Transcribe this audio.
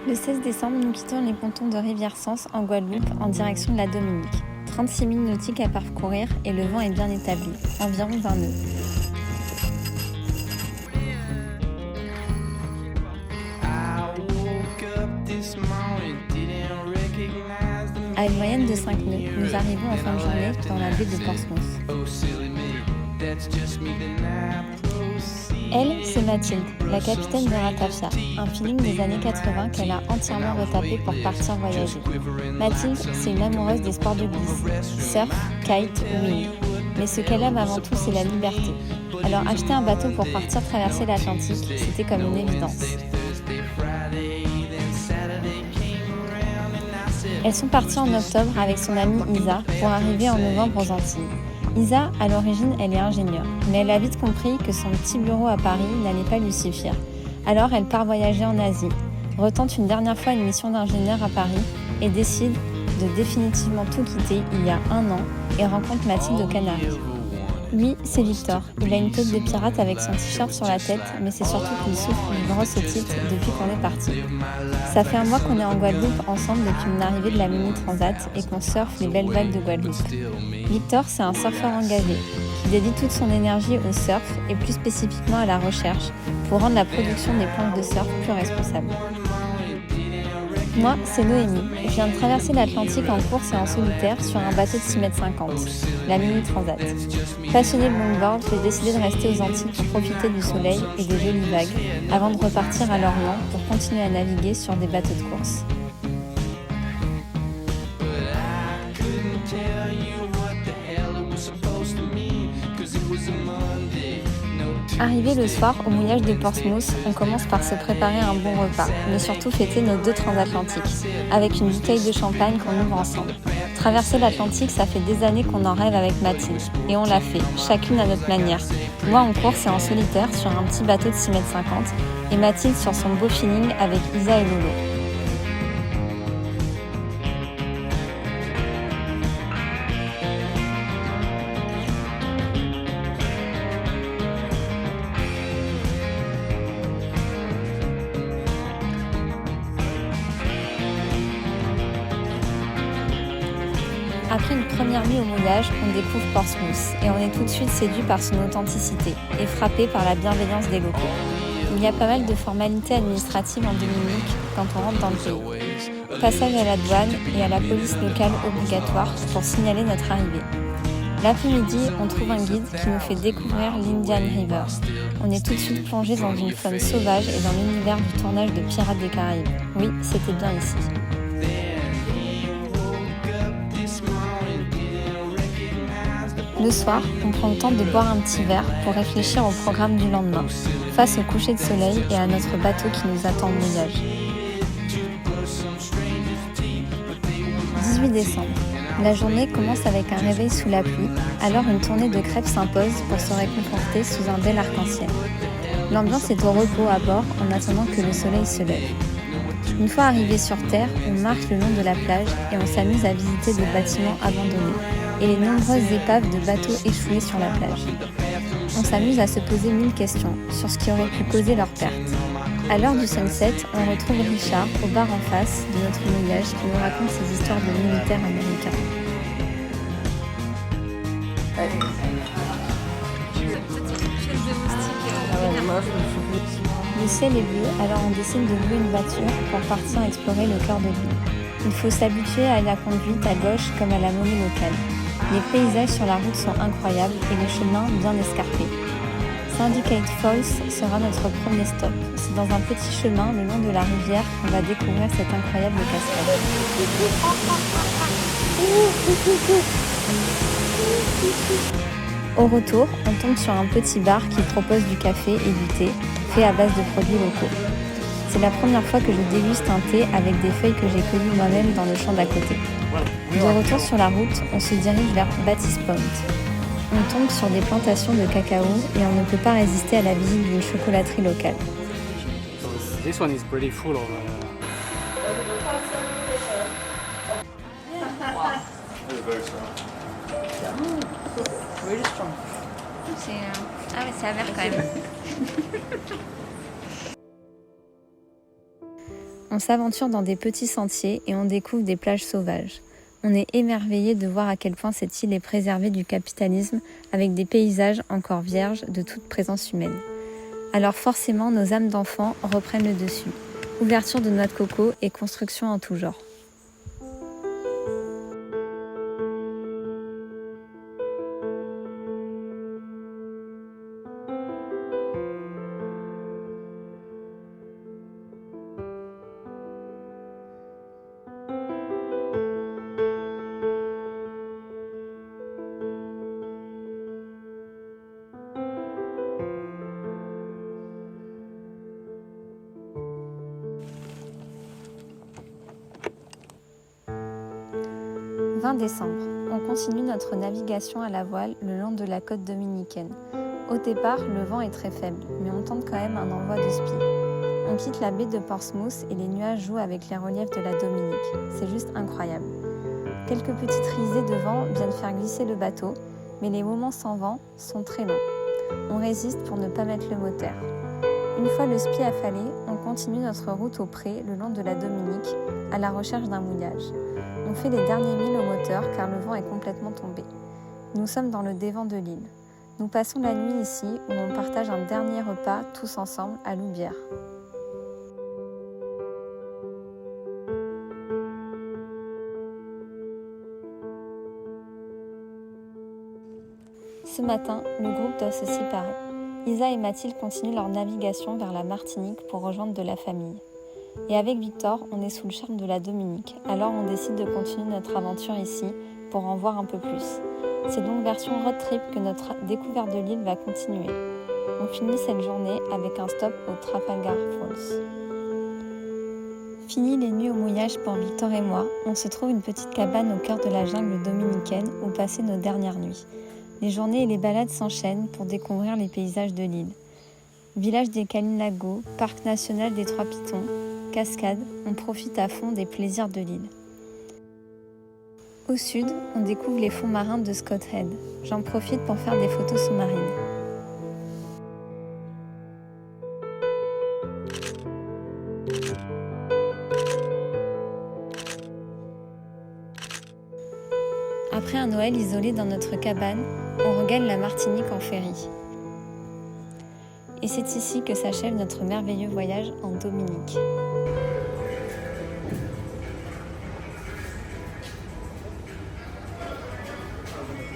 Le 16 décembre, nous quittons les pontons de Rivière-Sens en Guadeloupe en direction de la Dominique. 36 000 nautiques à parcourir et le vent est bien établi, environ 20 nœuds. À une moyenne de 5 nœuds, nous arrivons en fin de journée dans la baie de Portsmouth. Elle, c'est Mathilde, la capitaine de Ratafia, un feeling des années 80 qu'elle a entièrement retapé pour partir voyager. Mathilde, c'est une amoureuse des sports de glisse, surf, kite, wing. Mais ce qu'elle aime avant tout, c'est la liberté. Alors acheter un bateau pour partir traverser l'Atlantique, c'était comme une évidence. Elles sont parties en octobre avec son amie Isa pour arriver en novembre aux Antilles. Isa, à l'origine, elle est ingénieure, mais elle a vite compris que son petit bureau à Paris n'allait pas lui suffire. Alors elle part voyager en Asie, retente une dernière fois une mission d'ingénieur à Paris et décide de définitivement tout quitter il y a 1 an et rencontre Mathilde aux Canaries. Lui, c'est Victor. Il a une tête de pirate avec son t-shirt sur la tête, mais c'est surtout qu'il souffre d'une grosse otite depuis qu'on est parti. Ça fait 1 mois qu'on est en Guadeloupe ensemble depuis mon arrivée de la Mini Transat et qu'on surfe les belles vagues de Guadeloupe. Victor, c'est un surfeur engagé qui dédie toute son énergie au surf et plus spécifiquement à la recherche pour rendre la production des planches de surf plus responsable. Moi, c'est Noémie. Je viens de traverser l'Atlantique en course et en solitaire sur un bateau de 6,50 m, la Mini Transat. Passionnée de longboard, j'ai décidé de rester aux Antilles pour profiter du soleil et des jolies vagues, avant de repartir à Lorient pour continuer à naviguer sur des bateaux de course. Arrivé le soir au mouillage de Portsmouth, on commence par se préparer un bon repas, mais surtout fêter nos 2 transatlantiques, avec une bouteille de champagne qu'on ouvre ensemble. Traverser l'Atlantique, ça fait des années qu'on en rêve avec Mathilde, et on l'a fait, chacune à notre manière. Moi en course et en solitaire sur un petit bateau de 6,50 m, et Mathilde sur son beau feeling avec Isa et Lolo. Après une première nuit au mouillage, on découvre Portsmouth et on est tout de suite séduit par son authenticité et frappé par la bienveillance des locaux. Il y a pas mal de formalités administratives en Dominique quand on rentre dans le pays. Passage à la douane et à la police locale obligatoire pour signaler notre arrivée. L'après-midi, on trouve un guide qui nous fait découvrir l'Indian River. On est tout de suite plongé dans une faune sauvage et dans l'univers du tournage de Pirates des Caraïbes. Oui, c'était bien ici. Le soir, on prend le temps de boire un petit verre pour réfléchir au programme du lendemain, face au coucher de soleil et à notre bateau qui nous attend au mouillage. 18 décembre. La journée commence avec un réveil sous la pluie, alors une tournée de crêpes s'impose pour se réconforter sous un bel arc-en-ciel. L'ambiance est au repos à bord en attendant que le soleil se lève. Une fois arrivé sur terre, on marche le long de la plage et on s'amuse à visiter des bâtiments abandonnés et les nombreuses épaves de bateaux échoués sur la plage. On s'amuse à se poser 1000 questions sur ce qui aurait pu causer leur perte. À l'heure du sunset, on retrouve Richard au bar en face de notre mouillage qui nous raconte ses histoires de militaires américains. Le ciel est bleu, alors on décide de louer une voiture pour partir explorer le cœur de l'île. Il faut s'habituer à la conduite à gauche comme à la monnaie locale. Les paysages sur la route sont incroyables et le chemin bien escarpé. Syndicate Falls sera notre premier stop. C'est dans un petit chemin le long de la rivière qu'on va découvrir cette incroyable cascade. Au retour, on tombe sur un petit bar qui propose du café et du thé, fait à base de produits locaux. C'est la première fois que je déguste un thé avec des feuilles que j'ai cueillies moi-même dans le champ d'à côté. De retour sur la route, on se dirige vers Baptiste Point. On tombe sur des plantations de cacao et on ne peut pas résister à la visite d'une chocolaterie locale. This one is pretty full of Really strong. Ah mais c'est amer quand même. On s'aventure dans des petits sentiers et on découvre des plages sauvages. On est émerveillé de voir à quel point cette île est préservée du capitalisme avec des paysages encore vierges de toute présence humaine. Alors forcément, nos âmes d'enfants reprennent le dessus. Ouverture de noix de coco et construction en tout genre. « 20 décembre. On continue notre navigation à la voile le long de la côte dominicaine. Au départ, le vent est très faible, mais on tente quand même un envoi de spi. On quitte la baie de Portsmouth et les nuages jouent avec les reliefs de la Dominique. C'est juste incroyable. Quelques petites risées de vent viennent faire glisser le bateau, mais les moments sans vent sont très longs. On résiste pour ne pas mettre le moteur. Une fois le spi affalé, on continue notre route au pré le long de la Dominique, à la recherche d'un mouillage. On fait les derniers milles au moteur car le vent est complètement tombé. Nous sommes dans le dévent de l'île. Nous passons la nuit ici où on partage un dernier repas tous ensemble à Loubière. Ce matin, le groupe doit se séparer. Isa et Mathilde continuent leur navigation vers la Martinique pour rejoindre de la famille. Et avec Victor, on est sous le charme de la Dominique, alors on décide de continuer notre aventure ici pour en voir un peu plus. C'est donc version road trip que notre découverte de l'île va continuer. On finit cette journée avec un stop au Trafalgar Falls. Fini les nuits au mouillage pour Victor et moi, on se trouve une petite cabane au cœur de la jungle dominicaine où passer nos dernières nuits. Les journées et les balades s'enchaînent pour découvrir les paysages de l'île. Village des Kalinago, parc national des Trois Pitons, cascades, on profite à fond des plaisirs de l'île. Au sud, on découvre les fonds marins de Scott Head. J'en profite pour faire des photos sous-marines. Après un Noël isolé dans notre cabane, on regagne la Martinique en ferry. Et c'est ici que s'achève notre merveilleux voyage en Dominique.